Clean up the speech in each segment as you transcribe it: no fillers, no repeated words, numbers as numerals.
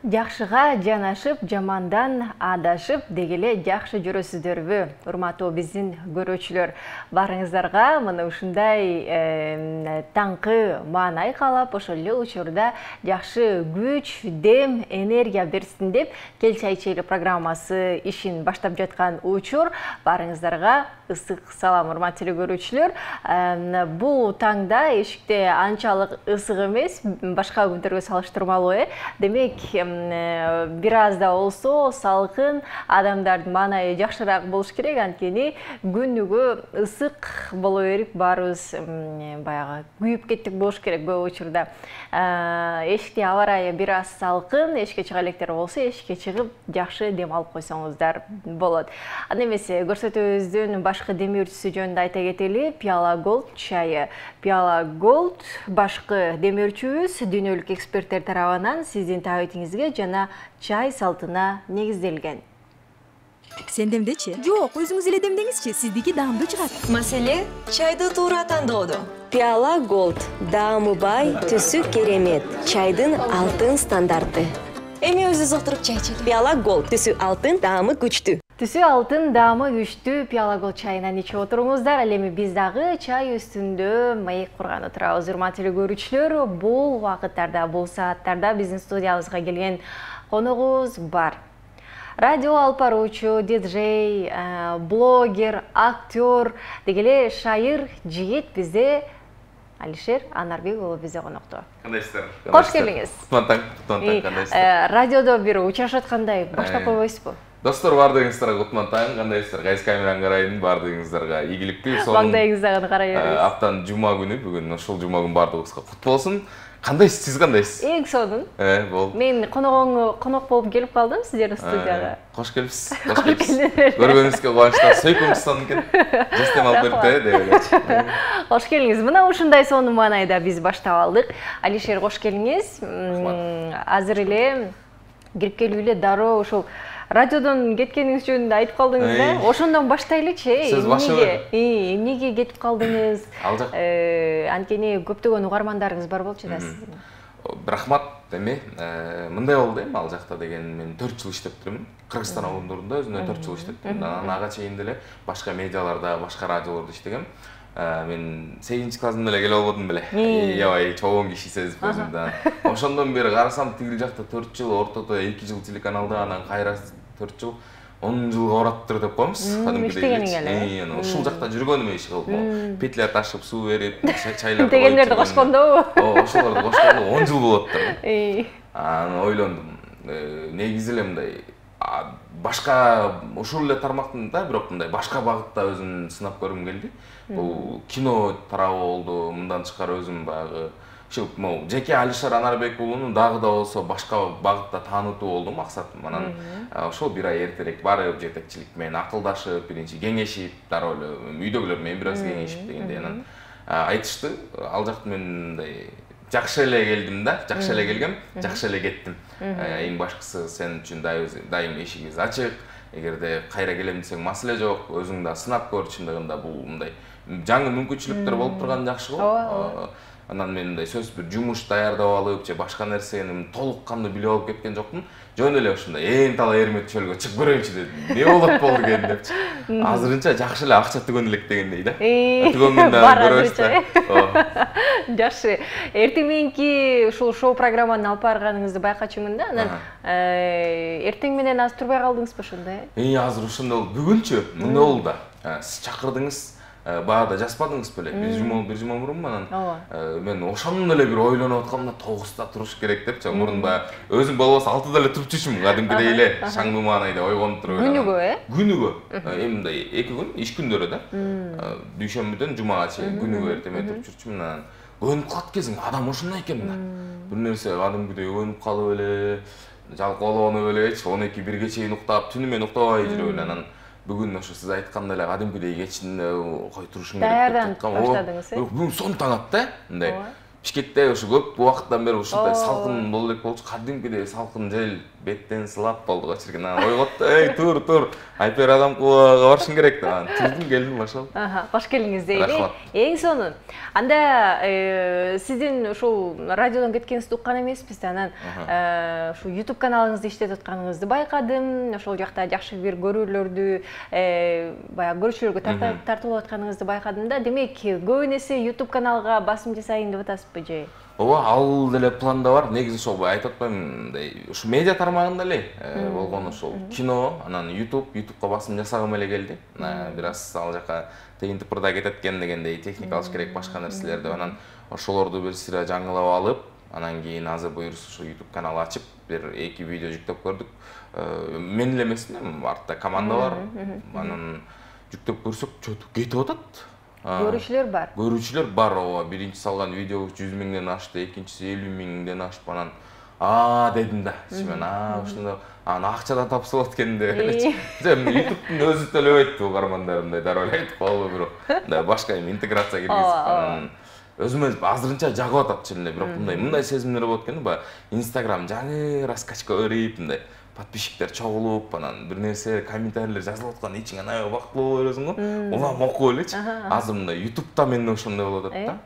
Жакшыга жанашып, жамандан адашып дегеле жакшы жүрөсүздөрбү? Урматтуу биздин көрүүчүлөр, барыңыздарга мына ушундай таңкы маанай каалап, ошол эле учурда жакшы күч, дем, энергия берсин деп Кел чай ичели программасы ишин баштап жаткан учур. Барыңыздарга ысык салам, урматтуу көрүүчүлөр. Бул таңда эшикте анчалык ысык эмес, башка күндөргө салыштырмалуу. Демек, бир аз да болсо салкын, адамдардын маанайы жакшыраак болуш керек. Анткени күнүгө ысык боло берип, баарыбыз баягы күйүп кеттик болуш керек бул учурда. Эшикте аба ырайы бир аз салкын, эшикке чыга электер болсо, эшикке чыгып жакшы дем алып койсоңуздар болот. Анда эмесе, көрсөтүүбүздүн башкы демөөрчүсү жөнүндө айта кетели. Пиала Голд чайы. Пиала Голд башкы демөөрчүбүз дүйнөлүк эксперттер тарабынан сиздин табитиңизге жана чай салтына негизделген. Сен демдечи? Жок, өзүңүз эле демдеңизчи, сиздики даамдуу чыгат. Маселе чайды туура тандоодо. Пиала Голд даамы бай, түсү керемет. Чайдын алтын стандарты. Эми өзүбүз отуруп чай ичели. Пиала Голд түсү алтын, даамы күчтүү. Түсү алтын, даамы күчтүү Пиала Голд чайынан ичип отуруңуздар. Ал эми биз дагы чай үстүндө маек курган отурабыз. Урматтуу көрүүчүлөр, бул убакыттарда, бул сааттарда биздин студиябызга келген коногубуз бар. Радио алып баруучу, диджей, блогер, актер, дегеле шайыр жигит бизде Алишер Анарбек уулу бизде конокто. Кандайсыздар? Кош келиңиз. Кутман таң, кандайсыздар? Радиодо бир учурашаткандай баштап койбойсузбу? Достор, бардыгыңыздарга кутман таң, кандайсыздар? Кайсы камераны карайын, бардыгыңыздарга игиликтүү. Маңдайыңыздагы карайбыз. Аптанын жума күнү, бүгүн ошол жума күнү бардыгыбызга кут болсун. Кандайсыз, сиз кандайсыз? Эң сонун. Бол. Мен конок болуп келип калдым сиздердин студияга. Кош келипсиз. Кош келипсиз. Көргөнүңүзгө кубанычтан сөйкүмүстан экен. Жестем алып берди деп элечи. Кош келиңиз. Мына ушундай сонун маанайда биз баштап алдык. Алишер, кош келиңиз. Азыр эле кирип келип эле дароо ошол радиодон кеткениңиз жөнүндө айтып калдыңыз да? Ошондон баштайлычы. Сиз баштабы? Эмнеге кетип калдыңыз? Алжак. Анткени көптөгөн угармандарыңыз бар болчу да сиздин. Рахмат, эми мындай болду эми ал жакта деген мен 4 жыл иштеп турмун. Кыргызстан ауылдарында өзүнө 4 жыл иштеп турмун. Анан ага чейин деле башка медиаларда, башка радиолордо иштегем. Мен 8 классымда эле келип албадым беле. Аябай чоң киши сезип өзүмдү. Ошондон бери карасам тигил жакта 4 жыл, ортодо 2 жыл телеканалда, анан кайра 4 жыл, 10 жылга бараптыр деп коебуз. Кадимкидей. Ушул жакта жүргөнүм иш кылып, петля ташып, суу берип, чайларды дегендерди кошкондобу? Ошолорду кошкондо 10 жыл болуп атты. Анан ойлондум, негизи эле мындай башка ушул эле тармактын да, бирок мындай башка багытта өзүм сынап көргүм келди. Бул кино тарабы болду, мындан тышкары өзүм баягы ушул жеке Алишер Анарбек уулунун дагы да болсо башка багытта таанытуу болду максатым. Анан ошол бир ай эртерээк барып, жетекчилик менен акылдашып, биринчи кеңешип, дароо эле үйдөгүлөр менен бир аз кеңешип дегендей. Анан айтышты, ал жакты мен мындай жакшы эле келдим да, жакшы эле келгем, жакшы эле кеттим. Эң башкысы сен үчүн дайым эшигибиз ачык. Эгерде кайра келем десең маселе жок, өзүң да сынап көр, чындыгында бул мындай жаңы мүмкүнчүлүктөр болуп турган жакшы го. Анан мен мындай сөз бир жумуш даярдап алып, же башка нерсени толук кандуу билип алып кеткен жокмун. Жөн эле ушундай эң талай эрмет чөлгө чыгып көрөйүнчү дедим. Эмне болот болду экен депчи. Азырынча жакшы эле акча түгөн элек дегендей да. Түгөнгөндө көрөбүз да. Жакшы. Эртең мененки ушул шоу программаны алып барганыңызды байкачумун да. Анан эртең менен аз турбай калдыңызбы ошондой? Азыр ошондой болду. Бүгүнчү мындай болду да. Сиз чакырдыңыз. Баада жазбадыңыз беле? Бир жума мурун анан мен ошондон эле бир ойлонуп аткам да, 9-да туруш керек депчи. Мурун баягы өзүм болбосо 6-да эле туруп жүрчүмүн, кадимкидей эле шаңдуу маанайда ойгонуп туруп. Күнүгө, Күнүгө. Эми мындай 2 күн иш күндөрү да. Дүйшөмбүдөн жумага чейин күнүгө эртеме туруп жүрчүмүн. Анан өнүп калат кезиң, адам ошондой экен да. Бир нерсе кадимкидей өнүп калып эле, жалкоолонуп элечи, 12-1ге чейин уктап, түнү менен уктабай жүрүп эле. Анан бүгүн ошо сиз айткандай эле кадимкидей кечинде кой турушуң керек деп аткам. Даярданып баштадыңыз, Бүгүн сон таң атты, мындай Бишкекте ушу көп убакыттан бери ушундай салкын боло элек болчу. Кадимкидей салкын жел беттен сылап болду го чиркен. Ойготту, ey тур, Айпер Адамкулова барышың керек деп. Турдум, келдим ошол. Кош келиңиз дейли. Эң сонун. Анда сиздин ушул радиодон кеткениңизди уккан эмеспиз. Анан ушу YouTube каналыңызды иштетип атканыңызды байкадым. Ошол жакта жакшы бир көрүүлөрдү, баягы көрүүчүлөргө тартылып атканыңызды байкадым да. Демек, көп эсе YouTube каналга басым жасайын деп атасызбы же? Ооба, ал деле планда бар. Негизи ошол айтып атпаймынбы, мындай ушу медиа тармагында эле болгон ошол кино, анан YouTube'га басым жасагым эле келди. Бир аз ал жака тыйынтыпырда кетет экен дегендей техника алыш керек, башка нерселер деп. Анан ошолорду бир сыра жаңылап алып, анан кийин азыр буюрса ушу YouTube канал ачып, бир 2 видео жүктөп көрдүк. Мен эле эмес, артта команда бар. Анан жүктөп көрсөк, чөтүп кетип атат. Көрүүчүлөр бар. Көрүүчүлөр бар, ооба. Биринчи салган видео 100 миңден ашты, экинчиси 50 миңден ашып, анан дедим да. Мен ушунда акчадан тапсылат экен деп элечи. YouTube'дун өзү төлөбөйт угармандарымдай дароо айтып калбы, бирок мындай башка интеграция киргизип, анан өзүмө азырынча жагып атат чынында, бирок мындай сезимдер болот экен да. Instagram жаңы раскачка өрип, мындай подписчиктер чогулуп, анан бир нерсе комментарийлер жазылып аткан, ичиңен аябай бактылуу боло бересиң го. Улам окуп элечи. Азыр мындай YouTube'да менде ошондой болуп атат да.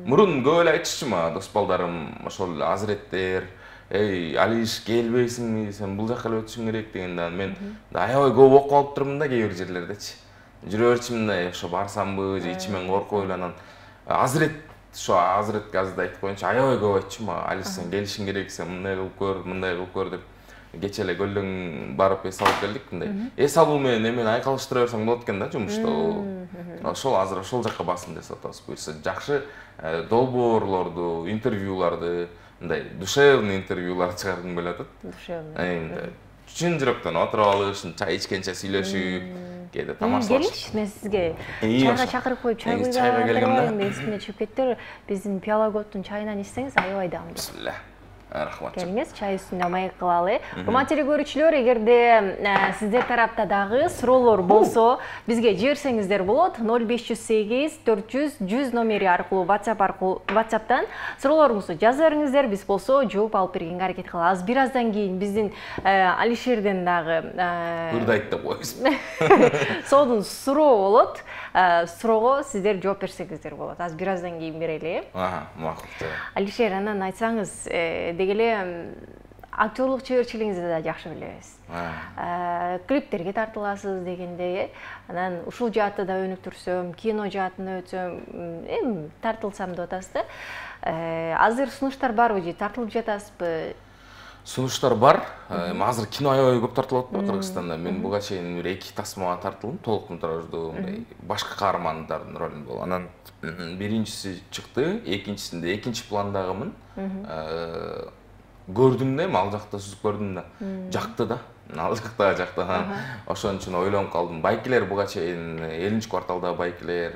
Мурун көп эле айтышчу мага дос балдарым, ошол азыреттер, эй, Алиш келбейсиңби, сен бул жака эле өтүшүң керек дегенде, мен аябай көп окуп алып турмун да кээ бир жерлердечи. Жүрө берчү мындай, ошо барсамбы, же ичимен коркуп эле, анан азырет азыретке азыр айтып коеюнчу, аябай көп айтчу мага, Алиш сен келишиң керек, сен мындай кылып көр деп. Кече эле көлдөн барып эс алып келдик, мындай. Эс алуу менен эмени айкалыштыра берсең болот экен да жумушта. Ошол азыр ошол жакка басым жасап атабыз. Буюрса жакшы долбоорлорду, интервьюларды, мындай душевный интервьюлар чыгаргым келип атат. Душевный. Чын жүрөктөн отуруп алыш, чай ичкенче сүйлөшүп, кээде тамаша. Келиши мен сизге чайга чакырып коюп, чай куйган эсиме чыгып кетти. Биздин Пиалаготтун чайынан ичсеңиз аябай даамдуу. Бисмилlah. Рахмат. Келиңиз, чай үстүндө маек кылалы. Урматтуу телекөрүүчүлөр, эгерде сиздер тарапта дагы суроолор болсо, бизге жиберсеңиздер болот. 0508 400 100 номери аркылуу WhatsApp'тан суроолоруңузду жаза бериңиздер. Биз болсо жооп алып бергенге аракет кылабыз. Бир аздан кийин биздин Алишерден дагы Кырдайт деп коебуз. Содун суроо болот. Суроого сиздер жооп берсеңиздер болот. Аз бир аздан кийин берели. Макул. Алишер, анан айтсаңыз, дегеле актерлук чеберчилигиңизди да жакшы билебиз. Клиптерге тартыласыз дегенде, анан ушул жаатты да өнүктүрсөм, кино жаатына өтсөм, тартылсам деп атасыз да. Азыр сунуштар барбы же тартылып жатасызбы? Сунуштар бар. Азыр кино аябай көп тартылып атат Кыргызстанда. Мен буга чейин 2 тасмага тартылдым, толук метраждуу, мындай башка каармандардын ролунда болгон. Анан биринчиси чыкты, экинчисинде экинчи пландагымын. Көрдүм да, ал жакта сүзүп көрдүм да. Жакты да. Ал жакта. Ошон үчүн ойлонуп калдым. Байкелер буга чейин 7-кварталда байкелер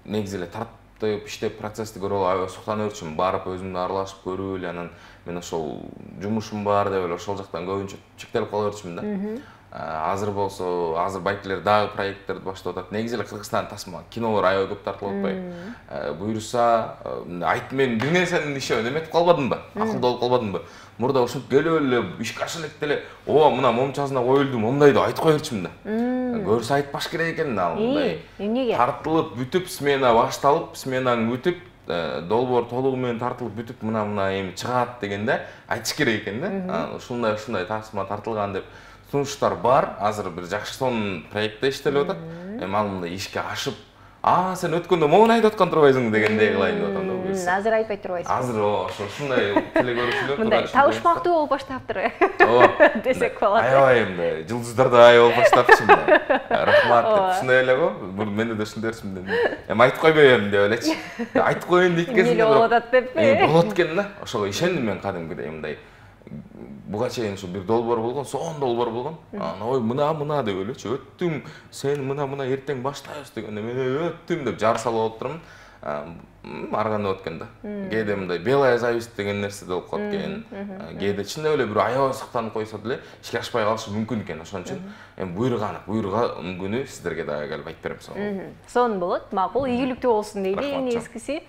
негизи эле тартып иштеп процессти көрүп алып, аябай суктанып жүрчүмүн. Барып өзүмдү аралашып көрүп эле, анан мен ошол жумушум бар деп эле ошол жактан көбүнчө чектелип кала берчүмүн да. Азыр болсо, азыр байкелер дагы проекттерди баштап атат. Негизи эле Кыргызстан тасма кинолор аябай көп тартылып атпайбы. Буюрса, айт мен бир нерсени ишеп эметип калбадымбы? Акылдуу болуп калбадымбы? Мурда ушинтип келип эле ишке ашып эле, мына момчасына коюлду, момундай деп айтып кое берчүмүн да. Көрсө айтпаш керек экен да, мындай. Эмнеге? Тартылып бүтүп, смена башталып, сменаң бүтүп, долбоор толугу менен тартылып бүтүп, мына эми чыгат дегенде айтыш керек экен да. Ушундай тасма тартылган деп сунуштар бар. Азыр бир жакшы сонун проектте иштелип атат. Эми ал мындай ишке ашып, сен өткөндө могуну айтып аткан турбайсың дегендей кылайын деп атам да. Азыр айтпай турбайсың. Азыр ушундай телекөрүүчүлөр мындай табышмактуу болуп баштаптыр. Десек болот. Аябай мындай жылдыздар да аябай болуп баштапчы мындай. Рахмат деп ушундай эле го. Менде да ушундай берсин. Эми айтып койбойм деп элечи. Айтып коеюн дейт экенсиң. Эмне болуп атат деппи? Болот экен да. Ошого ишендим мен кадимкидей мындай. Буга чейин ушу бир долбоор болгон, сонун долбоор болгон. Ой, мына деп элечи, өттүм, сен мына эртең баштайбыз дегенде мен өттүм деп жар салып отурмун. ар кандай болот экен да. Кээде мындай белая зависть деген нерсе да болуп калат экен. Кээде чындап эле бир аябай сактанып койсо деле ишке ашпай калышы мүмкүн экен. Ошон үчүн эми буйруга күнү сиздерге дагы келип айтып берем сага. Сонун болот. Макул, ийгиликтүү болсун дейли негизгиси.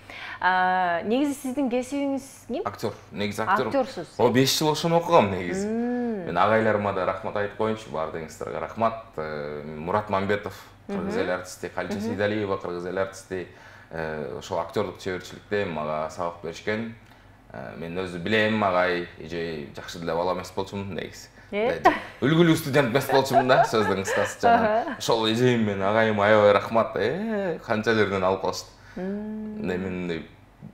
Негизи сиздин кесибиңиз ким? Актер. Негизи актер. Актерсуз. О 5 жыл ошону окугам негизи. Мен агайларыма да рахмат айтып коеюнчу, баардыгыңыздарга рахмат. Мурат Мамбетов, кыргыз эл артисти, Калча Сейдалиева, кыргыз эл артисти, ошол актерлук чеберчиликте мага сабак беришкен. Мен өзү билем, агай эже жакшы деле бала эмес болчумун негизи. Үлгүлүү студент эмес болчумун да, сөздүн кыскасы жана. Ошол эжем менен агайым аябай рахмат. Канча жерден алып калышты. Мен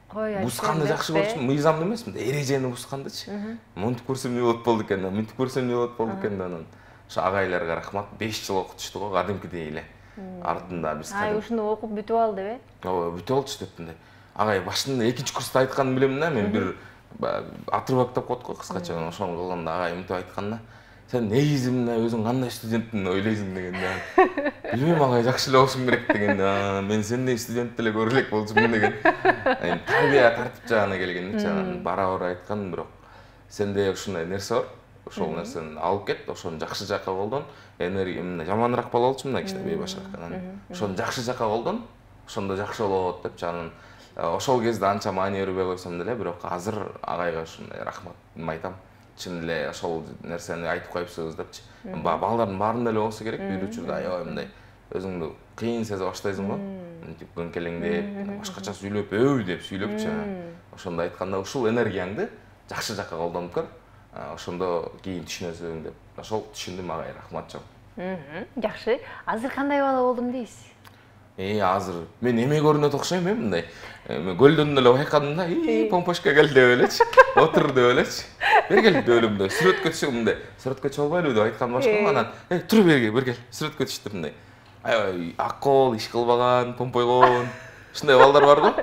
бусканды жакшы көрчүмүн, мыйзамды эмес, эрежени бускандычы. Монтип көрсөм эмне болот болду экен, мынтип көрсөм эмне болот болду экен анан. Ошо агайларга рахмат. 5 жыл окутушту го, кадимкидей эле. Артында биз кадим. Ушуну окуп бүтүп алды, э? Ооба, бүтүп алчу деп мындай. Агай башында 2-курста айтканын билем да, мен бир отрывок деп коет го кыскача, ошону кылганда агай мынтип айткан да. Сен негизи мына өзүң кандай студентмин ойлойсуң деген да. Билбейм, агай жакшы эле болушуң керек деген да. Мен сендей студент деле көрө элек болчумун деген. Эми тарбия тартип жагына келгенде чаган барабыр айткан, бирок сенде ушундай нерсе бар. Ошол нерсени алып кет, ошону жакшы жакка колдон. Энергия мына жаманыраак бала болчумун да, кичине бейбашаак анан. Ошону жакшы жакка колдон, ошондо жакшы болот деп чаган. Ошол кезде анча маани бербей койсом деле, бирок азыр агайга ушундай рахматымды айтам. Чын эле ошол нерсени айтып коюпсуз депчи. Балдардын баарында эле болсо керек, бир учурда аябай мындай өзүңдү кыйын сезе баштайсың го. Мынтип көңкелеңдеп, башкача сүйлөп, деп сүйлөпчү. Ошондо айтканда ушул энергияңды жакшы жакка колдонуп көр. Ошондо кийин түшүнөсүң деп. Ошол түшүндүм, агай рахмат жок. Жакшы. Азыр кандай бала болдум дейсиз? Азыр мен эме көрүнөт окшойм, мындай. Мен көлдөн эле байкадым да, помпошка кел деп элечи, отур деп элечи. Бергел деп эле мындай сүрөткө түшүп мындай. Сүрөткө чалбайлы деп айткан башка анан, тур бергел, сүрөткө түш деп мындай. Аябай акыл, иш кылбаган, помпойгон. Ушундай балдар бар го.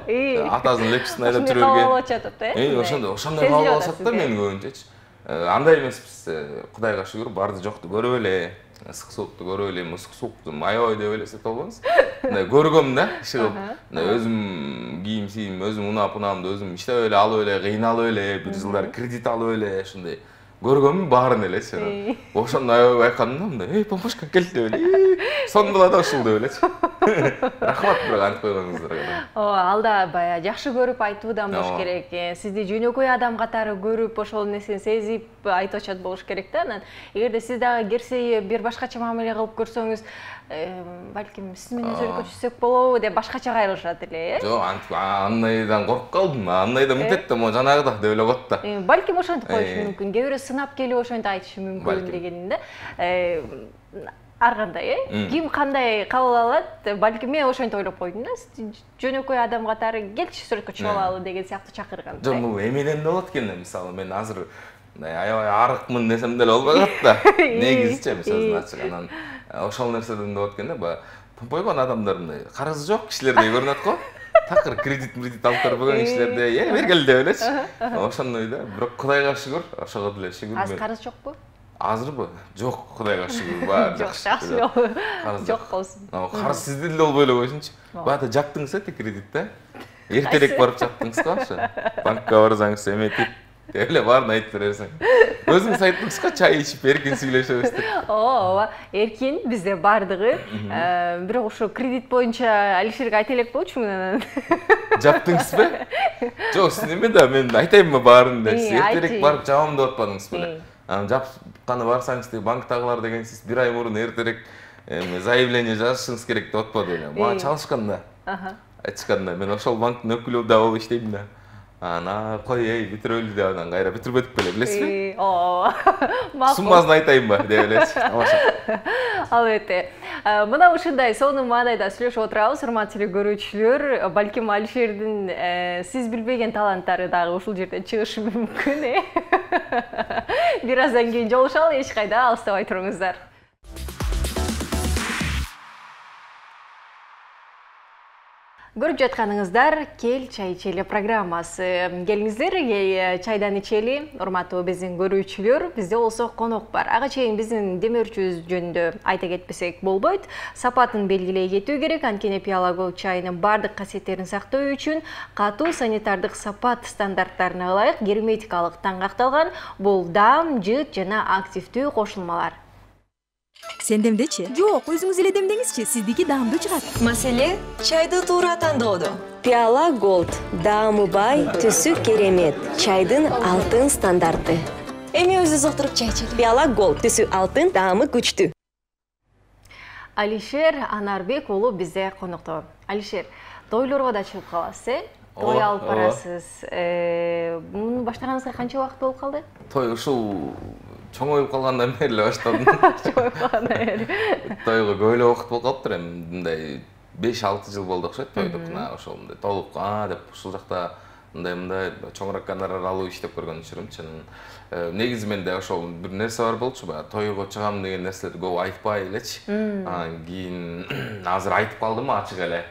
Атасынын лепчисин айдап жүрө берген. Ошондой атат да. Ошондой бала болсот да мен көбүнчөчү. Андай эмеспиз, Кудайга шүгүр, барды жокту көрүп эле, ысык суукту көрүп эле, ысык суукту аябай деп элесет болбоңуз. Мындай көргөм да, чыгып, мындай өзүм кийим, өзүм унап-унамды өзүм иштеп эле, алып эле, кыйналып эле, бир жылдар кредит алып эле, ушундай көргөм баарын элечи. Ошондо аябай байкадым да, мындай, помпошка кел деп эле. Сонун да ушул деп элечи. Рахмат бирок антип койгонуңуздарга. Алда бая жакшы көрүп айтуудан болуш керек. Сизди жөнөкөй адам катары көрүп, ошол нерсени сезип айтып атышат болуш керек да. Анан эгерде сиз дагы кирсейип, бир башкача мамиле кылып көрсөңүз, балким сиз менен сүрөткө түшсөк болобу деп башкача кайрылышат эле, э? Жок, антип андайдан коркуп калдым. Андайда мынтет да, могу жанагыда деп эле коет да. Балким ошентип коюшу мүмкүн. Кээ бирөө сынап келип ошентип айтышы мүмкүн дегенин да. Ар кандай, ким кандай кабыл алат, балким мен ошентип ойлоп койдум да. Жөнөкөй адам катары келчи сүрөткө чыгып алалы деген сыяктуу чакырган. Жок, бул эмеден да болот экен, мисалы мен азыр аябай арыкмын десем деле болбой калат да. Негизичи сөзүн ачык, анан ошол нерседен да болот экен да. Помпойгон адамдар мындай карызы жок кишилердей көрүнөт го. Такыр кредит алып көрбөгөн кишилерде бергел деп элечи. Ошондой да. Бирок Кудайга шүгүр, ошого деле шүгүр. Азыр карыз жокпу? Азырбы? Жок, Кудайга шүгүр, баары жакшы. Жок болсун. Карыз сизде деле болбой эле койсунчу. Баата жаптыңыз кредит да? Эртерээк барып жаптыңыз го ошо. Банкка барсаңыз эметип деп эле баарын айтып бересиң. Өзүңүз айттыңыз го, чай ичип эркин сүйлөшөбүз деп. Ооба, эркин бизде бардыгы. Бирок ошо кредит боюнча Алишерге айта элек болчумун анан. Жаптыңызбы? Жок, сиз неме да, мен айтайынбы баарын деп. Эртерээк барып жабам деп атпадыңыз беле? Анан жапканы барсаңыз деп банктагылар деген сиз бир ай мурун эртерээк заявление жазышыңыз керек деп атпады эле. Мага чалышкан да. Айтышкан да, мен ошол банктын өкүлү да болуп иштейм да. Ана кой, бүтүрөлү деп анан кайра бүтүрбөдүк беле, билесизби? Ооба. Суммасын айтайынбы деп элечи. Албетте. Мына ушундай сонун маанайда сүйлөшүп отурабыз, урматтуу көрүүчүлөр. Балким Алишердин сиз билбеген таланттары дагы ушул жерден чыгышы мүмкүн, э? Бир аздан кийин жолугушалы, эч кайда алыстабай туруңуздар. Көрүп жатканыңыздар Кел чай ичели программасы. Келиңиздер, чайдан ичели. Урматтуу биздин көрүүчүлөр, бизде болсо конок бар. Ага чейин биздин демөөрчүбүз жөнүндө айта кетпесек болбойт. Сапатын белгилей кетүү керек. Анткени Пиала Голд чайынын бардык касиеттерин сактоо үчүн катуу санитардык сапат стандарттарына ылайык герметикалык таңгакталган. Бул даам, жыт жана активдүү кошулмалар. Сендемдечи? Жок, өзүңүз эле демдеңизчи, сиздики даамдуу чыгат. Маселе чайды туура тандоодо. Пиала Голд даамы бай, түсү керемет, чайдын алтын стандарты. Эми өзүбүз отуруп чай ичели. Пиала Голд түсү алтын, даамы күчтүү. Алишер Анарбек уулу бизде конокто. Алишер, тойлорго да чыгып каласыз, той алып барасыз. Муну баштаганыңызга канча убакыт болуп калды? Той ушул чоңоюп калгандан бери эле баштадым. Чоңоюп калгандан бери. Тойго көп эле убакыт болуп калыптыр эми. Мындай 5-6 жыл болду окшойт тойдукуна ошол мындай толук деп ушул жакта мындай чоңураак гонорар алып иштеп көргөн учурумчу. Негизи менде ошол бир нерсе бар болчу, баягы тойго чыгам деген нерселерди көп айтпай элечи. Анан кийин азыр айтып калдым ачык эле.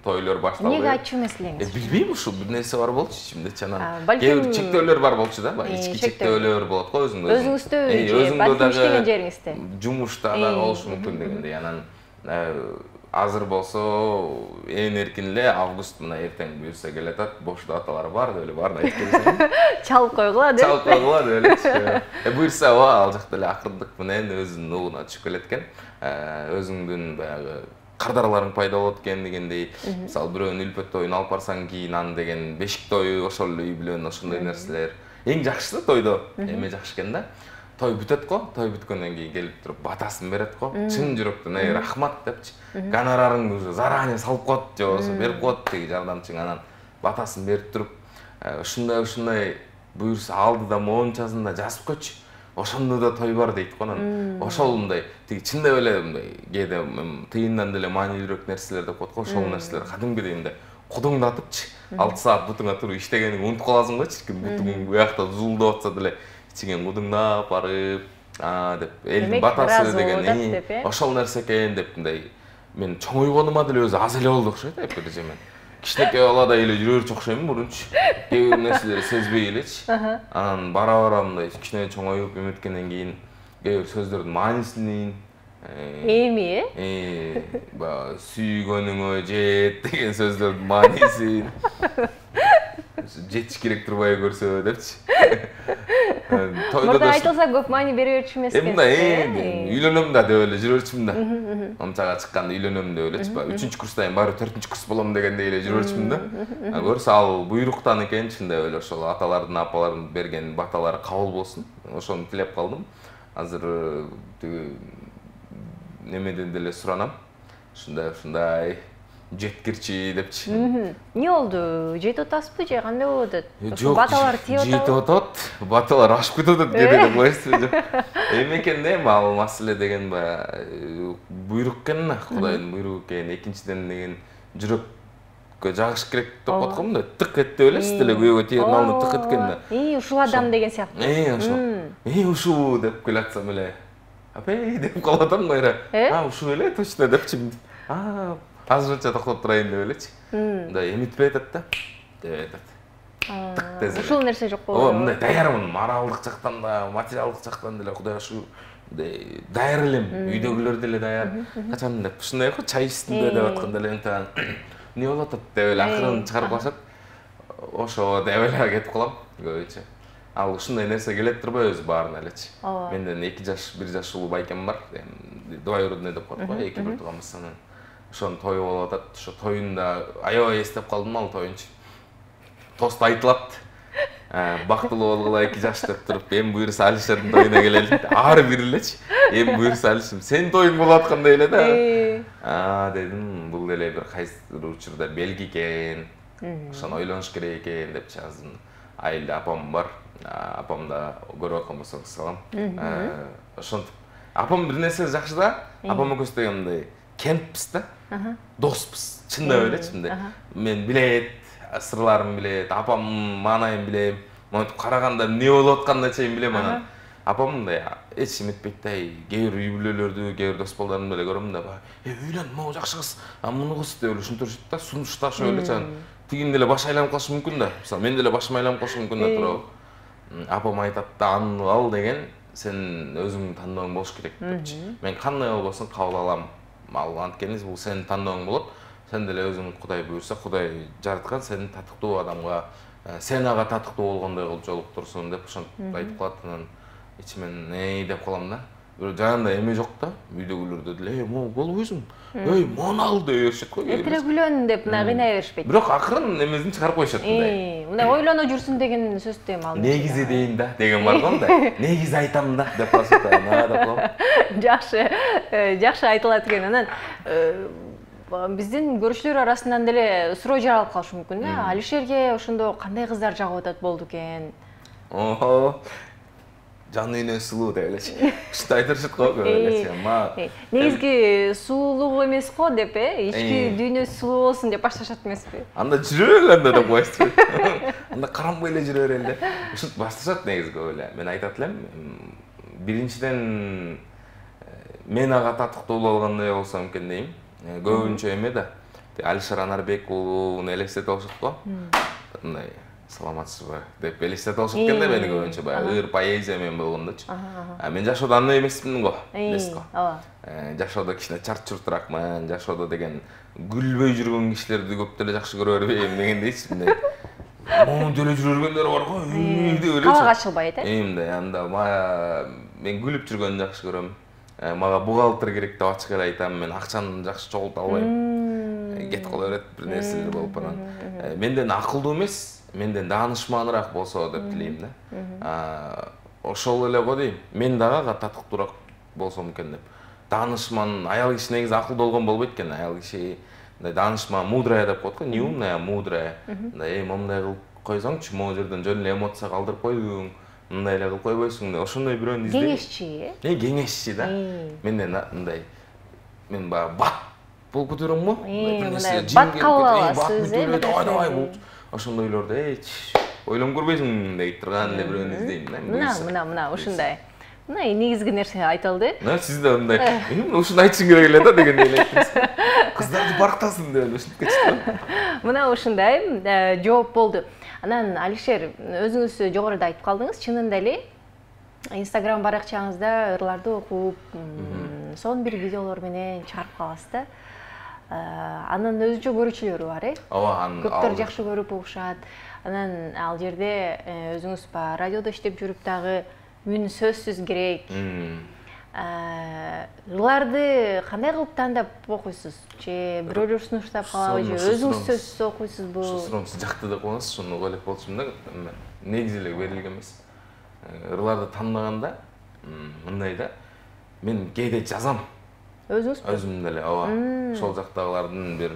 Тойлор башталды. Эмнеге айтчу маселеңиз? Билбейм, ушул бир нерсе бар болчу ичимдечи. Анан балким кээ бир чектөөлөр бар болчу да, баягы ички чектөөлөр болот го өзүңүздө же балким иштеген жериңизде. Жумушта да болушу мүмкүн дегендей. Анан азыр болсо ээн эркин эле август мына эртең буюрса келатат, бошто аталар бар деп эле баарын айтып келсем. Чалып койгула деп. Чалып койгула деп элечи. Буюрса ал жакта эле акырындык менен өзүнүн угуна түшүп келет экен. Өзүңдүн баягы кардарларың пайда болот экен дегендей. Мисалы бирөөнүн үлпөт тоюн алып барсаң кийин аны деген бешик тою ошол үй бүлөнүн ошондой нерселер. Эң жакшысы тойдо эме жакшы экен да. Той бүтөт го, той бүткөндөн кийин келип туруп батасын берет го. Чын жүрөктөн эй рахмат депчи. Гонорарыңды уже заранее салып коет же болбосо берип коет деги жардамчың, анан батасын берип туруп ушундай буюрса алды да моунчасын да жазып койчу. Ошондо да той бар дейт го. Анан ошол мындай тиги чындап эле мындай кээде тыйындан деле маанилүүрөөк нерселер деп коет го. Ошол нерселер кадимгидей мындай кудуңдатыпчы. 6 саат бутуңа туруп иштегениңди унутуп каласың го, чиркин бутуң буякта зулдап атса деле ичиңен кудуңдап барып, деп элдин батасы деген ошол нерсе экен деп мындай мен чоңойгонума деле өзү аз эле болду окшойт бир жемен. Кичинекей баладай эле жүрөрчү окшойм мурунчу. Кээ бир нерселерди сезбей элечи. Анан бара мындай кичине чоңоюп эметкенден кийин кээ бир сөздөрдүн маанисин эми баягы сүйгөнүңө жет деген сөздөрдүн маанисин жетиш керек турбай көрсө депчи. Мурда айтылса көп маани бере берчү эмес экен. Мындай үйлөнөм да деп эле жүрөрчүмүн да. Омчага чыкканда үйлөнөм деп элечи. 3-чү курстан баары 4-чү курс болом дегендей эле жүрөрчүмүн да. Көрсө ал буйруктан экен, чындап эле ошол аталардын, апалардын берген баталары кабыл болсун. Ошону тилеп калдым. Азыр тиги немеден деле суранам. Ушундай жеткирчи депчи. Не болду? Жет атасызбы же кандай болуп атат? Жок, баталар тиеп атабы? Жет атат, баталар ашып кетип атат кээде коесузбу? Эме экен да, ал маселе деген баягы буйрук экен, Кудайдын буйругу экен. Экинчиден деген жүрөккө жагыш керек деп коет го, мындай тык этти элесиз деле күйөөгө тийген алдын тык эткенде. Ушул адам деген сыяктуу. Ошо. Ушул деп келатсам эле. Апей деп калып атам кайра. Ушул эле точно депчи. Азырынча токтоп турайын деп элечи. Мындай эмитпей атат да. Деп атат. Ушул нерсе жок болду. Мындай даярмын, моралдык жактан да, материалдык жактан деле Кудай ушул даяр элем, үйдөгүлөр деле даяр. Качан деп ушундай го чай үстүндө деп атканда эле антан эмне болуп атат деп эле акырын чыгарып калышат. Ошо деп эле кетип калам көбүнчө. Ал ушундай нерсе келет турбайбы өзү баарына элечи. Менден 2 жаш, 1 жаш улуу байкем бар. Двоюродный деп коет го, 2 бир тууганбыз. Ошонун тою болуп атат. Ошо тоюнда аябай эстеп калдым ал тоюнчу. Тост айтылат. Бактылуу болгула 2 жаш деп туруп, эми буюрса Алишердин тоюна келели. Ары бир элечи. Эми буюрса Алишер, сенин тоюң болуп аткандай эле да. Дедим, бул деле бир кайсыдыр учурда белги экен. Ошону ойлонуш керек экен деп жаздым. Айылда апам бар. Апам да көрүп аткан болсо салам. Ошентип апам бир нерсе жакшы да. Апам экөөбүз деген мындай кемппиз да. Доспуз. Чындап элечи мындай. Мен билет, сырларым билет, апам маанайын билем. Монтип караганда эмне болуп атканына чейин билем анан. апам мындай эч эметпейт да, кээ бир үй бүлөлөрдү, кээ бир дос балдарымды эле көрөм да, үйлөн, могу жакшы кыз, муну кыз деп эле ушинтиришет да, сунушташып эле чан. Тигин деле баш айланып калышы мүмкүн да. Мисалы, мен деле башым айланып калышы мүмкүн да туурабы. Апам айтат да, аны ал деген сен өзүңдүн тандооң болуш керек депчи. Мен кандай болбосун кабыл алам. Ал анткени бул сенин тандооң болот. Сен деле өзүң Кудай буйрса, Кудай жараткан сени татыктуу адамга, сен ага татыктуу болгондой кылып жолуктурсун деп ошентип айтып калат. Анан ичимен деп калам да. Бирок жанында эме жок да. Үйдөгүлөрдө деле могу болбойсуң. Мону ал деп беришет го. Эртерегүлөн деп мына кыйнай беришпейт. Бирок акырын эмесин чыгарып коюшат мындай. Мындай ойлоно жүрсүн деген сөздү эми ал. Негизи дейин да деген бар го мындай. Негизи айтам да деп калышат да. Деп коем. Жакшы, жакшы айтылат экен. Анан биздин көрүүчүлөр арасынан деле суроо жаралып калышы мүмкүн да. Алишерге ошондо кандай кыздар жагып атат болду экен? Жаны үйнө сулуу деп элечи. Ушинтип айтышат го элечи. Негизги сулуу эмес го деп, ички дүйнөсү сулуу болсун деп башташат эмеспи? Анда жүрө бергенде деп коесузбу? Анда каранбай эле жүрө берели деп. Ушинтип башташат негизги эле. Мен айтат элем, биринчиден мен ага татыктуу болгондой болсом экен дейм. Көбүнчө эме да. Алишер Анарбек уулун элестетип алышат го. Мындай саламатсызбы деп элестетип алышат экен да мени көбүнчө баягы ыр поэзия менен болгондочу. Мен жашоодо андай эмесмин го. Эмес го. Жашоодо кичине чарт-чуртуракмын. Жашоодо деген күлбөй жүргөн кишилерди көп деле жакшы көрө бербейм дегендейчи. Мындай моун деле жүрө бергендер бар го. Деп элечи. Кабак ачылбайт, Мындай анда мен күлүп жүргөндү жакшы көрөм. Мага бухгалтер керек деп ачык эле айтам. Мен акчаны жакшы чогулта албайм. Кетип кала берет бир нерселер болуп анан. Менден акылдуу эмес, менден даанышманыраак болсо деп тилейм да. Ошол эле го дейм. Мен дагы ага татыктуураак болсом экен деп. Даанышман, аял киши негизи акылдуу болгон болбойт экен. Аял киши мындай даанышман, мудрая деп коет го. Не умная, мудрая. Мындай момундай кылып койсоңчу, могу жерден жөн эле эмоция калтырып койдуң. Мындай эле кылып койбойсуң деп ошондой бирөөнү издейм. Кеңешчи, Кеңешчи да. Менден мындай мен баягы бат болуп кетерем го. Мындай бат кабыл аласыз, давай бул ошондойлорду ойлонуп көрбөйсүң дейт турган эле бирөөнү издейм. Мына ушундай. Мына негизги нерсе айтылды. Сиз да мындай, ушуну айтышың керек эле да дегендей эле айттыңыз. Кыздарды барктасың деп эле ушинтип кетиштим. Мына ушундай жооп болду. Анан Алишер, өзүңүз жогоруда айтып калдыңыз, чынында эле Instagram баракчаңызда ырларды окуп, сонун бир видеолор менен чыгарып каласыз да. Анын өзүнчө көрүүчүлөрү бар, Ооба, көптөр жакшы көрүп угушат. Анан ал жерде өзүңүз радиодо иштеп жүрүп дагы үн сөзсүз керек. Ырларды кандай кылып тандап окуйсуз? Же бирөөлөр сунуштап калабы, же өзүңүз сөзсүз окуйсузбу? Суроңуз жакты деп коесуз, шуну ойлоп болчумун да. Негизи эле берилген эмес. Ырларды тандаганда мындай да. Мен кээде жазам. Өзүңүзбү? Өзүм деле, ооба. Ошол жактагылардын бир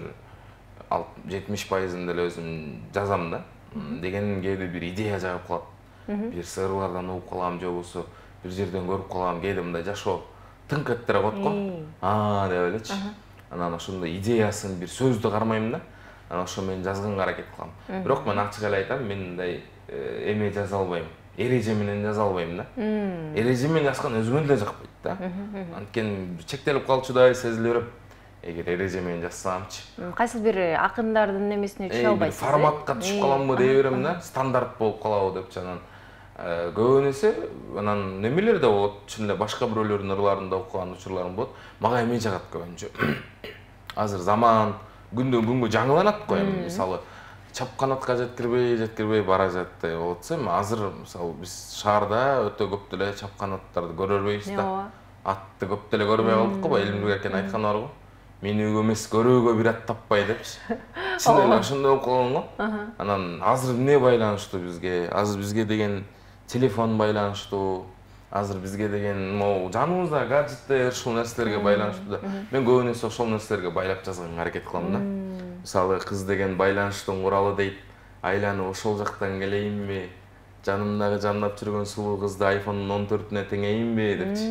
70% деле өзүм жазам да. Деген кээде бир идея жагып калат. Бир сырлардан угуп калам, же болбосо бир жерден көрүп калам, кээде мындай жашоо тыңк эттере коет го. Деп элечи. Анан ошондой идеясын бир сөздү кармайм да. Анан ошо мен жазганга аракет кылам. Бирок мен ачык эле айтам, мен мындай эме жаза албайм. Эреже менен жаза албайм да. Эреже менен жазган өзүмө деле жакпайт да. Анткени чектелип калчудай сезиле берем. Эгер эреже менен жазсамчы. Кайсы бир акындардын немесине түшө албайсыз? Форматка түшүп каламбы дей берем да. Стандарт болуп калабы деп анан көбүнесе анан немелер да болот. Чын эле башка бирөөлөрдүн ырларын да окуган учурларым болот. Мага эме жагат көбүнчө. Азыр заман күндөн күнгө жаңыланат го эми. Мисалы чапканатка жеткирбей бара жатты болсо, азыр мисалы биз шаарда өтө көп деле чапканаттарды көрө бербейбиз да. Атты көп деле көрбөй калдык го, Элимбек акен айтканы бар го. Менүүгө эмес, көрүүгө бир ат таппай депчи. Чын эле ошондой болуп калган го. Анан азыр эмне байланыштуу бизге? Азыр бизге деген телефон байланыштуу. Азыр бизге деген могу жаныбызда гаджеттер, ушул нерселерге байланыштуу да. Мен көбүнесе ошол нерселерге байлап жазганга аракет кылам да. Мисалы кыз деген байланыштын куралы дейт. Айланып ошол жактан келейинби? Жанымдагы жамдап жүргөн сулуу кызды iPhone'ун 14-үнө теңейинби депчи.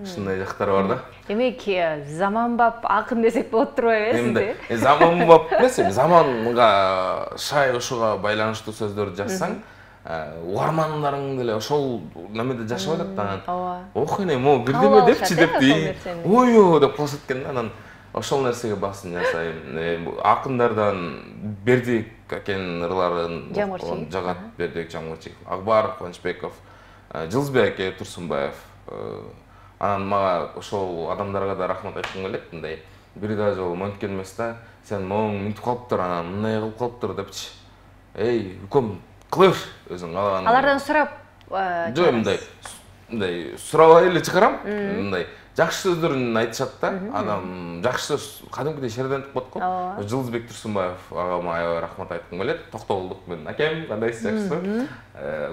Ушундай жактар бар да. Демек, заманбап акын десек болот турбайбы, эмне? Заманбап эмес, заманга шай ушуга байланыштуу сөздөрдү жазсаң, угармандарың деле ошол немеде жашап атат да анан ооба. ох эне могу бирдеме депчи депти ой деп калышат экен да анан ошол нерсеге басым жасайм. Акындардан Бердик акенин ырларын жагат. Бердик Жамгырчик, Акбар Кубанычбеков, Жылызбек аке Турсунбаев. Анан мага ошол адамдарга да рахмат айткым келет. Мындай бир да жолу монткен эмес да, сен моң мынтип калыптыр, анан мындай кылып калыптыр депчи. Эй, үкөм кыла бер өзүң каалаган. Алардан сурап жок мындай сурабай эле чыгарам. Мындай жакшы сөздөрүн айтышат да. Адам жакшы сөз кадимкидей шердентип коет го. Жылызбек Турсунбаев агама аябай рахмат айткым келет. Токтогулдук менин акем, кандайсыз, жакшысызбы?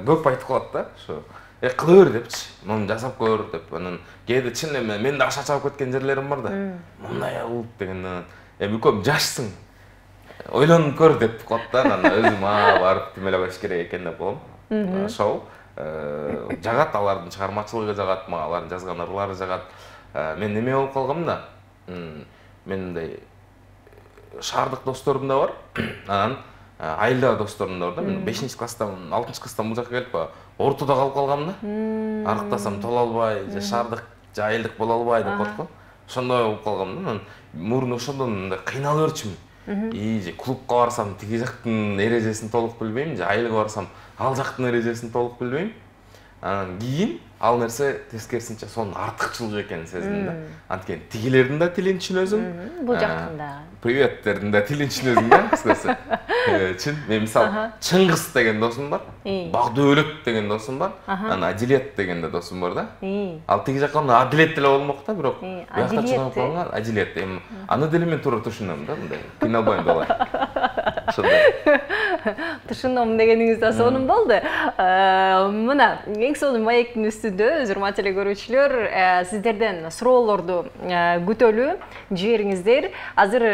Көп айтып калат да, ошо. Кыла бер депчи. Муну жасап көр деп. Анан кээде чын эме мен да акча чабып кеткен жерлерим бар да. Мындай кылып дегенден үкөм жашсың. Ойлонуп көр деп коет да. Анан өзүм барып тимелеп алыш керек экен деп коем. Ошол жагат, алардын чыгармачылыгы жагат, мага алардын жазган ырлары жагат. Мен неме болуп калгам да. Мен мындай шаардык досторум да бар. Анан айылдагы досторум да бар да. Мен 5-класстан, 6-класстан бул жака келип ортодо калып калгам да. Арыктасам тола албай, же шаардык, же айылдык боло албай деп коет го. Ошондой болуп калгам да. Анан мурун ошондон мындай кыйналып өрчүмүн. Же клубка барсам тиги жактын эрежесин толук билбейм, же айылга барсам ал жактын эрежесин толук билбейм. Анан кийин ал нерсе тескерисинче сонун артыкчылык экенин сездим да. Анткени тигилердин да тилин түшүнөсүң. Бул жактын да. Приветтердин да тилин түшүнөсүң да, кыскасы. Чын, мен мисалы Чыңгыз деген досум бар, Багдөөбөлөк деген досум бар, анан Адилет деген да досум бар да. Ал тиги жакка Адилет деле болмок да, бирок биякта чыгып калган Адилет. Аны деле мен туура түшүнөм да, мындай. Кыйналбайм да алай. Ошондой. Түшүнөм дегениңиз да сонун болду. Мына эң сонун маектин үстүндө урматтуу эле көрүүчүлөр, сиздерден суроолорду күтөлү жибериңиздер. Азыр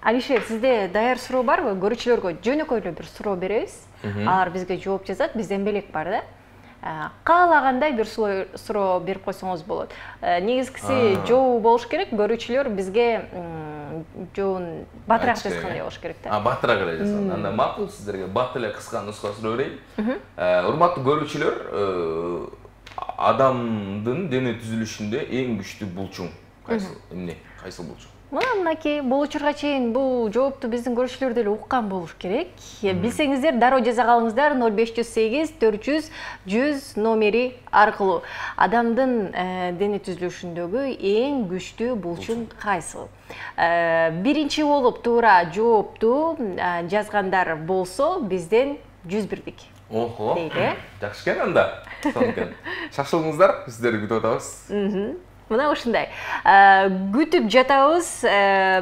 Алишер, сизде даяр суроо барбы? Көрүүчүлөргө жөнөкөй эле бир суроо беребиз. Алар бизге жооп жазат, бизден белек бар да. Каалагандай бир суроо берип койсоңуз болот. Негизгиси жоо болуш керек, көрүүчүлөр бизге жоон батыраак жазгандай болуш керек да. Батыраак эле жазган. Анда макул, сиздерге бат эле кыска нускасын берейин. Урматтуу көрүүчүлөр, адамдын дене түзүлүшүндө эң күчтүү булчуң кайсыл? Эмне? Кайсыл булчуң? Мынакей бул учурга чейин бул жоопту биздин көрүүчүлөр деле уккан болуш керек. Билсеңиздер, дароо жаза калыңыздар 0508 400 100 номери аркылуу. Адамдын дене түзүлүшүндөгү эң күчтүү булчуң кайсыл? Биринчи болуп туура жоопту жазгандар болсо бизден 100 бирдик. Охо. Жакшы экен анда. Сонун экен. Шашылыңыздар, сиздерди күтүп атабыз. Мына ушундай. Күтүп жатабыз.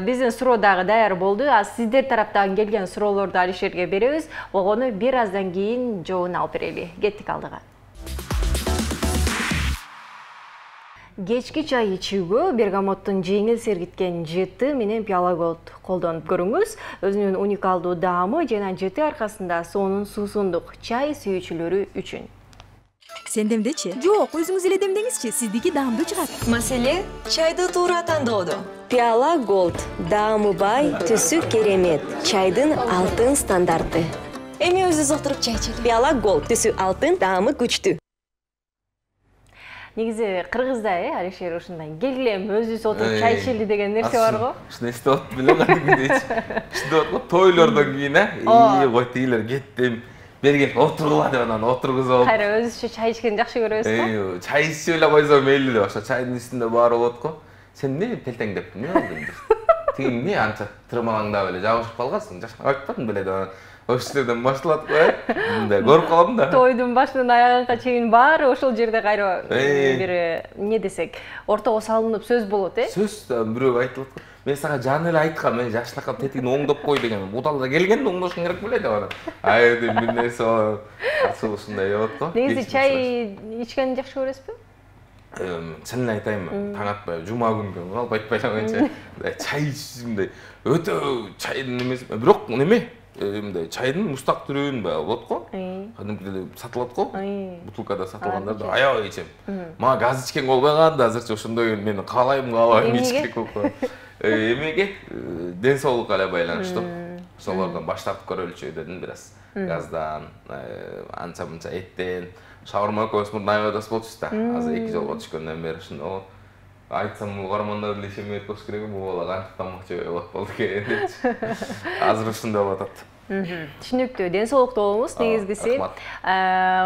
Биздин суроо дагы даяр болду. Сиздер тараптан келген суроолорду Алишерге беребиз. Огону бир аздан кийин жообун алып берели. Кеттик алдыга. Кечки чай ичүүгө бергамоттун жеңил сергиткен жыты менен пияла голд колдонуп көрүңүз. Өзүнүн уникалдуу даамы жана жыты аркасында сонун суусундук чай сүйүүчүлөрү үчүн. Сен демдечи? Жок, өзүңүз эле демдеңизчи, сиздики даамдуу чыгат. Маселе чайды туура тандоодо. Пиала Голд, даамы бай, түсү керемет, чайдын алтын стандарты. Эми өзүбүз отуруп чай ичели. Пиала Голд, түсү алтын, даамы күчтүү. Негизи кыргызда, Алишер, ушундай келгилем өзүбүз отуруп чай ичели деген нерсе бар го. Ушуну эстеп атып билем кадимгидейчи. Ушундай болот го, тойлордон кийин, кой тигилер кеттим. Берген отургула деп анан отургузуп. Кайра өзүчө чай ичкенди жакшы көрөсүз го? Чай ичип эле койсо мейли деп, ошо чайдын үстүндө баары болот го. Сен эмне телтеңдеп, эмне болду? Тиги эмне анча тырмалаңдап эле жабышып калгансың? Жакшы айтпадым беле деп. Ошол жерден башталат го, мындай көрүп калдым да. Тойдун башынан аягына чейин баары ошол жерде кайра бир эмне десек, ортого салынып сөз болот, Сөз бирөө айтылат го. Мен сага жаны эле айткам, мен жаштакка тетигин оңдоп кой деген. Буталда келгенде оңдошуң керек беле деп анан. Айдын бир нерсе асыл ушундай болот го. Негизи чай ичкенди жакшы көрөсүзбү? Чынын айтайынбы, таң атпай, жума күнгө калып айтпай койчу. Чай ичимдей өтө чайдын немеси, бирок неме? Мындай чайдын мустак түрүн болот го. Кадимкидей сатылат го. Бутылкада сатылгандар да аябай ичем. Мага газ ичкен болбой калды, азырча ошондой мен каалайм ич керек болуп калды. Эмеге ден соолукка эле байланыштуу. ошолордон баш тартып көрөлүчү дедим бир аз. Газдан, анча мынча эттен, шаурма экөөбүз мурда аябай дос болчубуз да. Азыр 2 жолго түшкөндөн бери ушуну айтсам угармандар деле ишенбей кош керек, бул бала кантип тамак жебей болот болду экен депчи. Азыр ушундай болуп атат. Түшүнүктүү. Ден соолукта болуңуз, негизгиси.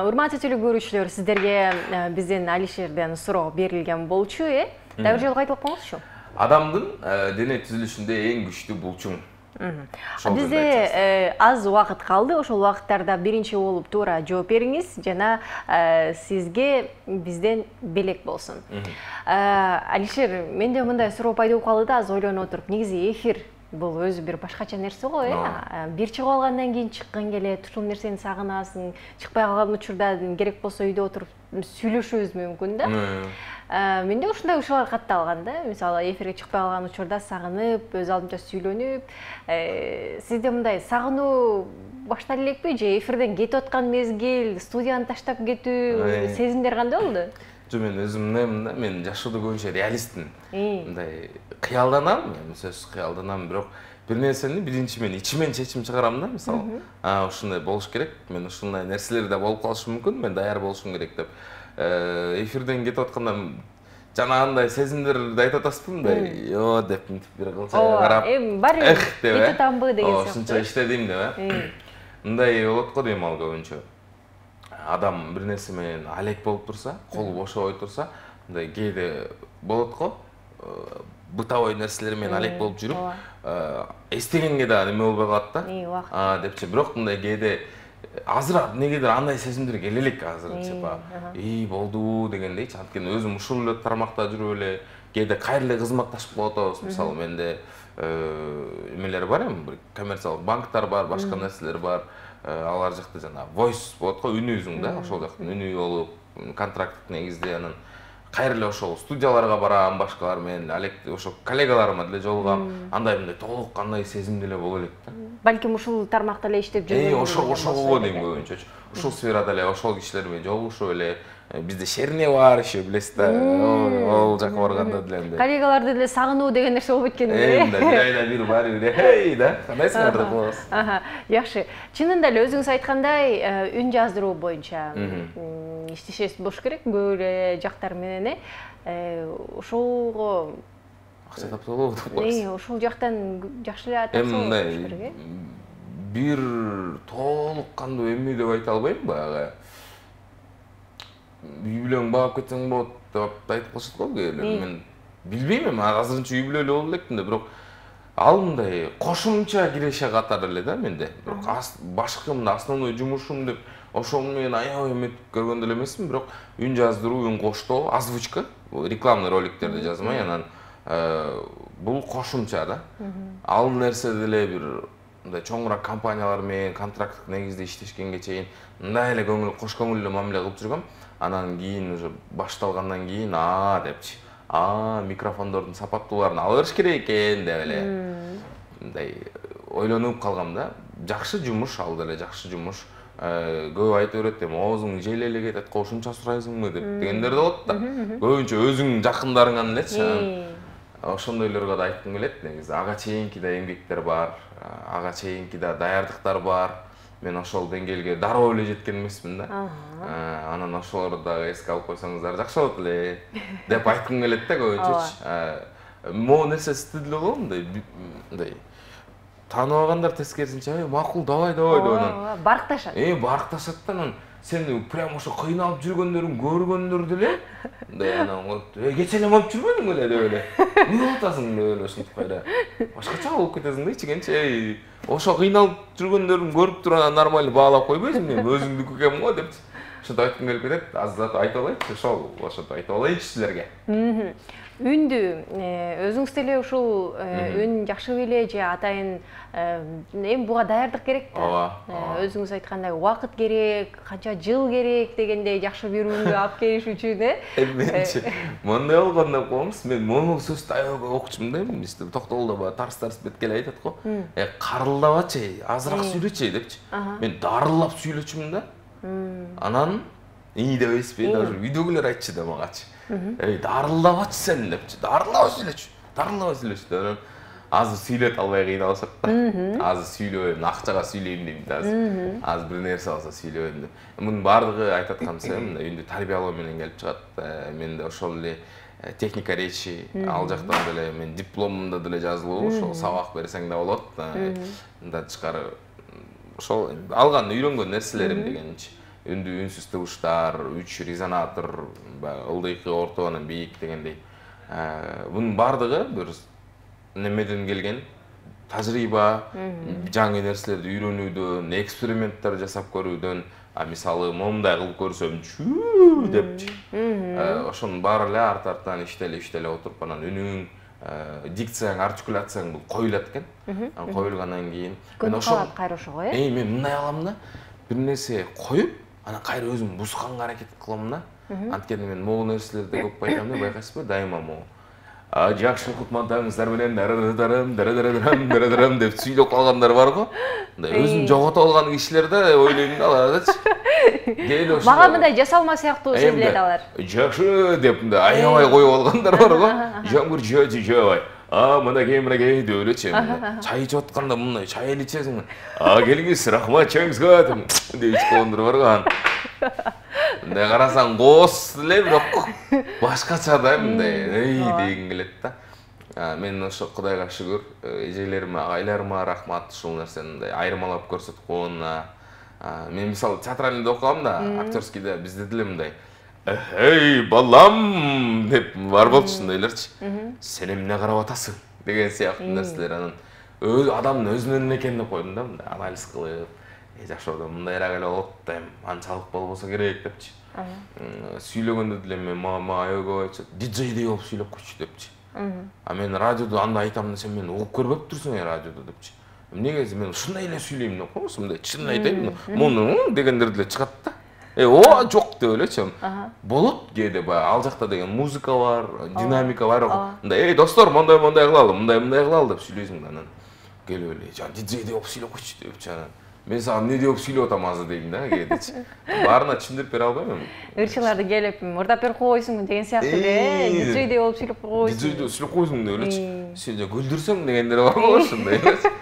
Урматтуу теле көрүүчүлөр, сиздерге бизден Алишерден суроо берилген болчу, Дагы жолу кайтып коңузчу. Адамдын дене түзүлүшүндө эң күчтүү булчуң. Бизде аз убакыт калды. Ошол убакыттарда биринчи болуп туура жооп бериңиз жана сизге бизден белек болсун. Алишер, менде мындай суроо пайда болуп калды да, аз ойлонуп отуруп, негизи эфир бул өзү бир башкача нерсе го, бир чыгып алгандан кийин чыккың келет, ушул нерсени сагынасың, чыкпай калган учурда керек болсо үйдө отуруп сүйлөшүүбүз мүмкүн да. Менде ушундай учурлар катталган да. Мисалы, эфирге чыкпай калган учурда сагынып, өз алдымча сүйлөнүп, сизде мындай сагынуу башталып элекпи же эфирден кетип аткан мезгил, студияны таштап кетүү сезимдер кандай болду? Жо, мен өзүмдөн да, мен жашоодо көбүнчө реалистмин. Мындай кыялданам, сөзсүз кыялданам, бирок бир нерсени биринчи мен ичимен чечим чыгарам да, мисалы. Ушундай болуш керек, мен ушундай нерселер да болуп калышы мүмкүн, мен даяр болушум керек деп. Эфирден кетип атканда жанагындай сезимдерди айтып атасызбы, мындай, "Йо" деп бир кылча карап, кетип атамбы деген сыяктуу. Ушунча иштедим деп, мындай болот го дейм ал көбүнчө. Адам бир нерсе менен алек болуп турса, колу бошобой турса, мындай кээде болот го, бытовой нерселер менен алек болуп жүрүп, эстегенге да неме болбой калат да. Депчи, бирок мындай кээде азыр эмнегедир андай сезимдер келе элек азыр, болду дегендейчи. Анткени өзүм ушул эле тармакта жүрүп эле кээде кайрылы кызматташып калып атабыз. Мисалы, менде эмелер бар эми, бир коммерциялык банктар бар, башка нерселер бар. Алар жакта жана voice болот го, үнүбүздүн да, ошол жактан үнү болуп, контракттык негизде анан кайрылы ошол студияларга барам, башкалар менен, алек ошол коллегаларыма деле жолугам, андай мындай толук кандай сезим деле боло элек да. Балким ушул тармакта эле иштеп жүргөн. Ошого дейм көбүнчөчү. Ушул сферада эле ошол кишилер менен жолугушуп эле, бизде шерне бар еще, билесиз да, ол жака барганда деле. Коллегаларды деле сагынуу деген нерсе болуп кеткен да. Бир айда бир барып эле, да, кандайсыңар деп коебуз. Жакшы. Чынында эле өзүңүз айткандай, үн жаздыруу боюнча иштешеси болуш керек, көп эле жактар менен, ошолго акча тапса болот деп коебуз. Ошол жактан жакшы эле тапса болуш керек. Бир толук кандуу эме деп айта албайм, баягы үй бүлөң багып кетсең болот деп айтып калышат го кээделер. Мен билбейм, мен азырынча үй бүлөлүү болуп элекмин да, бирок ал мындай кошумча киреше катары эле да менде. Бирок башкы мындай основной жумушум деп ошол менен аябай эметип көргөн деле эмесмин, бирок үн жаздыруу, үн коштоо, озвучка, рекламный роликтерди жазмай, анан бул кошумча да. Ал нерсе деле бир мындай чоңураак компаниялар менен контракттык негизде иштешкенге чейин мындай эле кош көңүллүү мамиле кылып жүргөм. Анан кийин уже башталгандан кийин депчи, микрофондордун сапаттууларын ала бериш керек экен деп эле мындай ойлонуп калгам да. Жакшы жумуш, ал деле жакшы жумуш. Көп айтып берет эми, оозуң жейле эле кетет, кошумча сурайсыңбы деп дегендер да болот да. Көбүнчө өзүңдүн жакындарыңан элечи. Ошондойлорго да айткым келет, негизи ага чейинки да эмгектер бар, ага чейинки да даярдыктар бар. Мен ошол деңгээлге дароо эле жеткен эмесмин да. Анан ошолорду дагы эске алып койсоңуздар жакшы болот эле деп айткым келет да көбүнчөчү. Могу нерсе сизде деле болобу мындай тааныбагандар тескерисинче, макул, давай деп анан баркташат. Баркташат да, анан сени прям ошо кыйналып жүргөндөрүн көргөндөр деле мындай анан кече эле алып жүрбөдүң беле деп эле. Эмне болуп атасың деп эле ушинтип кайра. Башкача болуп кетесиң дейчи кенче. Ошо кыйналып жүргөндөрүн көрүп туруп нормально баалап койбойсуң, мен өзүңдүкү экен го депчи. Ошентип айткым келип кетет. Азыр айтып алайынчы, ошентип айтып алайынчы силерге. Үндү өзүңүз деле ушул үн жакшы беле же атайын эми буга даярдык керек да. Өзүңүз айткандай убакыт керек, канча жыл керек дегендей жакшы бир үндү алып келиш үчүн менчи мындай болгон деп коебуз. Мен мону сөздү аябай окучумун да, бизде токтолдо тарс беткеле айтат го. Карылдабачы, азыраак сүйлөчү депчи. Мен дарылап сүйлөчүмүн да. Анан деп эспей, даже үйдөгүлөр айтчы да магачы. Дарылдабачы сен депчи. Дарылабай сүйлөчү деп. азыр сүйлөт албай кыйналышат да. Азыр сүйлөбөйм, акчага сүйлөйм дейм да азыр. Азыр бир нерсе алса сүйлөбөйм деп. Мунун баардыгы айтып аткан себебим үйдө тарбиялоо менен келип чыгат. Менде ошол эле техника речи, ал жактан деле мен дипломумда деле жазылуу, ошол сабак берсең да болот. Мындан тышкары ошол алган үйрөнгөн нерселерим дегенчи. Үндү үнсүз тыбыштар, 3 резонатор, ылдыйкы орто менен бийик дегендей. Bunun бардыгы бир немеден келген тажрыйба, жаңы нерселерди үйрөнүүдөн, эксперименттер жасап көрүүдөн, мисалы момундай кылып көрсөм чүү депчи. Ошонун баары эле арт-арттан иштеле отуруп анан үнүң, дикцияң, артикуляцияң бул коюлат экен. Коюлгандан кийин мен ошол кайра ошого мен мындай алам да, бир нерсе коюп, анан кайра өзүм бузганга аракет кылам да. Анткени мен могу нерселерди көп айтам да, байкайсызбы, дайыма могу. Жакшы кутмандаңыздар менен дарам деп сүйлөп калгандар бар го. Өзүн жогото алган кишилерде ойлойм да алардычы. Мага мындай жасалма сыяктуу сезилет алар. Жакшы деп аябай коюп алгандар бар го. Жамгыр жабай. Мына кемиреге деп элечи. Чай ичип атканда мындай чай ичесиң. Келиңиз, рахмат чайыңызга деп ичкендар бар го. Мындай карасаң коос эле, бирок башкача да мындай деген келет да. Мен ошо Кудайга шүгүр, эжелериме, агайларыма рахмат ушул нерсени айырмалап көрсөтүп койгонуна. Мен мисалы театральныйда окугам да, актерскийде бизде деле мындай «Эй, балам!» деп бар болчу ушундайларчы. «Сен эмне карап атасың?» деген сыяктуу нерселер. Анан адамдын өзүнүн экенин деп койдум да, мындай анализ кылып. Жашоодо мындайраак эле болот да, анчалык болбосо керек депчи. Сүйлөгөндө деле мен мага аябай айтчу, диджейдей болуп сүйлөп койчу депчи. Мен радиодо андай айтам десем, мен угуп көрбөп турсуң радиодо депчи. Эмнеге мен ушундай эле сүйлөйм деп койсом, мындай чын айтайм, муну дегендер деле чыгат да. Жок деп элечи. Болот кээде баягы ал жакта деген музыка бар, динамика бар. Мындай, достор, мындай кылалы, мындай кылалы деп сүйлөйсүң да анан. Келип эле, жан диджейдей болуп сүйлөп койчу депчи анан. Мен сага эмне деп сүйлөп атам азыр дейм да, кээдечи. Баарына түшүндүрүп бере албайм. Ырчыларды келип, мурдап берип койсуң деген сыяктуу эле, диджейдей болуп сүйлөп койсуң. Диджейдей сүйлөп койсуң деп элечи. Сен жа күлдүрсөң дегендер бар го ошондой элечи.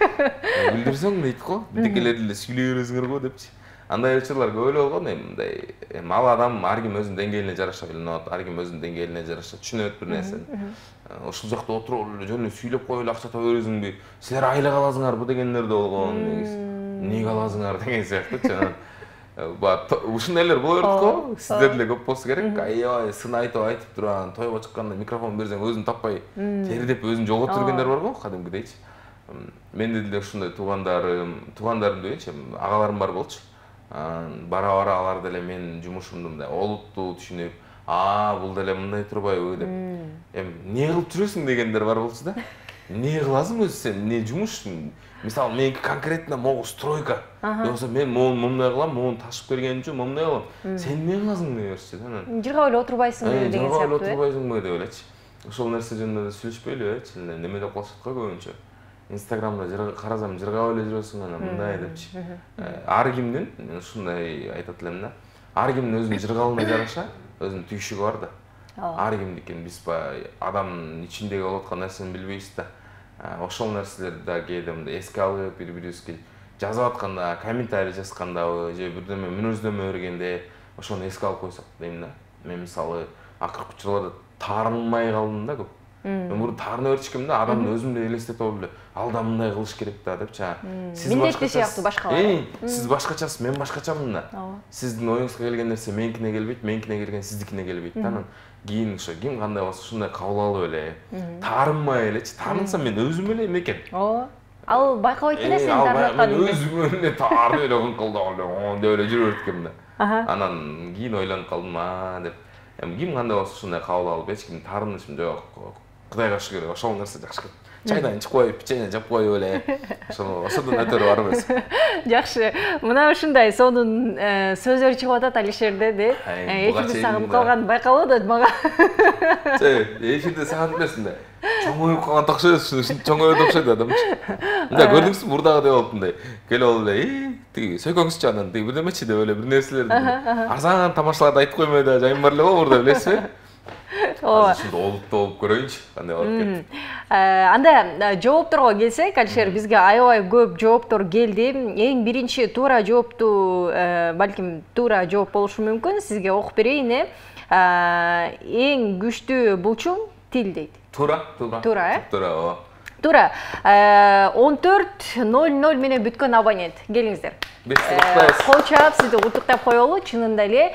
Күлдүрсөң дейт го, бирдекелерди эле сүйлөй бересиңер го депчи. Андай ырчылар көп эле болгон, мындай ал адам ар ким өзүнүн деңгээлине жараша билинет, ар ким өзүнүн деңгээлине жараша түшүнөт бир нерсени. Ошол жакта отуруп эле жөн эле сүйлөп коюп эле акча таба бересиңби? Силер айлык аласыңарбы дегендер да болгон негизи. Эмнеге аласыңар деген сыяктуучу. Ушундайлар боло берет го, сиздер деле көп болсо керек. Аябай сын айтып турган, тойго чыкканда микрофон берсең өзүн таппай тердеп өзүн жоготуп жүргөндөр бар го, кадимкидейчи. Менде деле ушундай туугандарым дегенчи, агаларым бар болчу. Бара алар деле менин жумушумду мындай олуттуу түшүнүп, бул деле мындай турбайбы деп. Эмне кылып жүрөсүң дегендер бар болчу да. Эмне кыласың өзү сен, эмне жумуш? Мисалы, меники конкретно могу стройка. Болсо мен мындай кылам, муну ташып берген үчүн мындай кылам. Сен эмне кыласың деп берчи да. Жыргап эле отурбайсыңбы деген сыяктуу. Жыргап эле отурбайсыңбы деп элечи. Ошол нерсе жөнүндө да сүйлөшпөйлүбү, неме деп калышат го көбүнчө. Инстаграмда карасам жыргап эле жүрөсүң анан мындай депчи. Ар кимдин, мен ушундай айтат элем да. Ар кимдин өзүнүн жыргалына жараша өзүнүн түйшүгү бар да. Ар кимдикин биз адамдын ичиндеги болуп аткан нерсени билбейбиз да. Ошол нерселерди да кээде мындай эске алып, бири-бирибизге жазып атканда, комментарий жазгандабы, же бирдеме мүнөздөмө бергенде ошону эске алып койсок дейм да. Мен мисалы акыркы учурларда таарынмай калдым да көп. Мен мурда таарына берчүкөм да, адамды өзүм эле элестетип алып эле, ал да мындай кылыш керек да депчи. Сиз башкача сыяктуу башкалар. Сиз башкачасыз, мен башкачамын да. Сиздин оюңузга келген нерсе меникине келбейт, меникине келген сиздикине келбейт да. Анан кийин ошо ким кандай болсо ушундай кабыл алып эле, таарынмай элечи. Таарынсам мен өзүм эле экен. Ал байкабайт эле сен таарынтканыңды. Мен өзүм эле таарынып эле кылдап эле деп эле жүрө берткем да. Анан кийин ойлонуп калдым, деп. Ким кандай болсо ушундай кабыл алып, эч ким таарынышым жок. Кудайга шүгүр, ошол нерсе жакшы. Чайдан ичип коюп, печенье жеп коюп эле. Ошодон өтөрү бар эмес. Жакшы. Мына ушундай сонун сөздөр чыгып атат Алишерде, деп. Эфирди сагынып калган байкалып атат мага. Эфирди сагынып эмесин да. Чоңоюп калган окшойт, чоңоюп окшойт адамчы. Мындай көрдүңүзбү, мурдагы деп болуп мындай. Келип алып эле, тиги сөйкөңүзчү анан тиги бирдемечи деп эле бир нерселерди арзан тамашаларды айтып коймой да жайым бар эле го мурда, билесизби? азыр ушунда олуттуу болуп көрөйүнчү кандай болуп кетти. Анда жоопторго келсек, Алишер, бизге аябай көп жооптор келди. Эң биринчи туура жоопту, балким туура жооп болушу мүмкүн. Сизге окуп берейин. Эң күчтүү булчуң тил дейт. Туура, ооба. Туура. 14:00 менен бүткөн абонент. Келиңиздер. Кол чаап, сизди куттуктап коелу. Чынында эле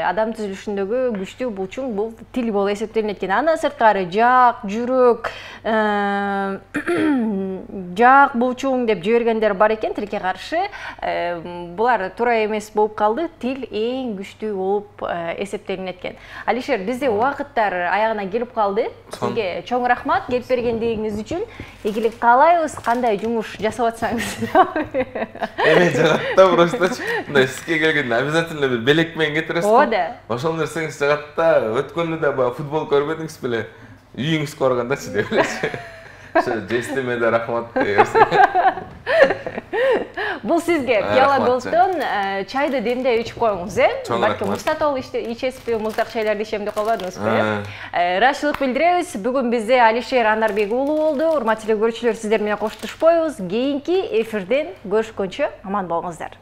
адам түзүлүшүндөгү күчтүү булчуң бул тил болуп эсептелинет экен. Андан сырткары жак, жүрөк, жак булчуң деп жибергендер бар экен тилге каршы. Булар туура эмес болуп калды. Тил эң күчтүү болуп эсептелинет экен. Алишер, бизде убакыттар аягына келип калды. Сизге чоң рахмат келип бергендигиңиз үчүн. Ийгилик каалайбыз. Кандай жумуш жасап атсаңыз. Жагатта просто мындай сизге келгенде обязательно бир белек менен кетиресиз. Оода. Ошол нерсеңиз жагатта өткөндө да баягы футбол көрбөдүңүз беле? Үйүңүзгө баргандачы деп элечи. Ошо жестемеде рахмат дегенсиз. Бул сизге Пиала Голдтон чайды демдеп ичип коюңуз, Балким муздатып ичесизби, муздак чайларды ичем деп калбадыңызбы? Ыраазычылык билдиребиз. Бүгүн бизде Алишер Анарбек уулу болду. Урматтуу көрүүчүлөр, сиздер менен коштошпойбуз. Кийинки эфирден көрүшкөнчө аман болуңуздар.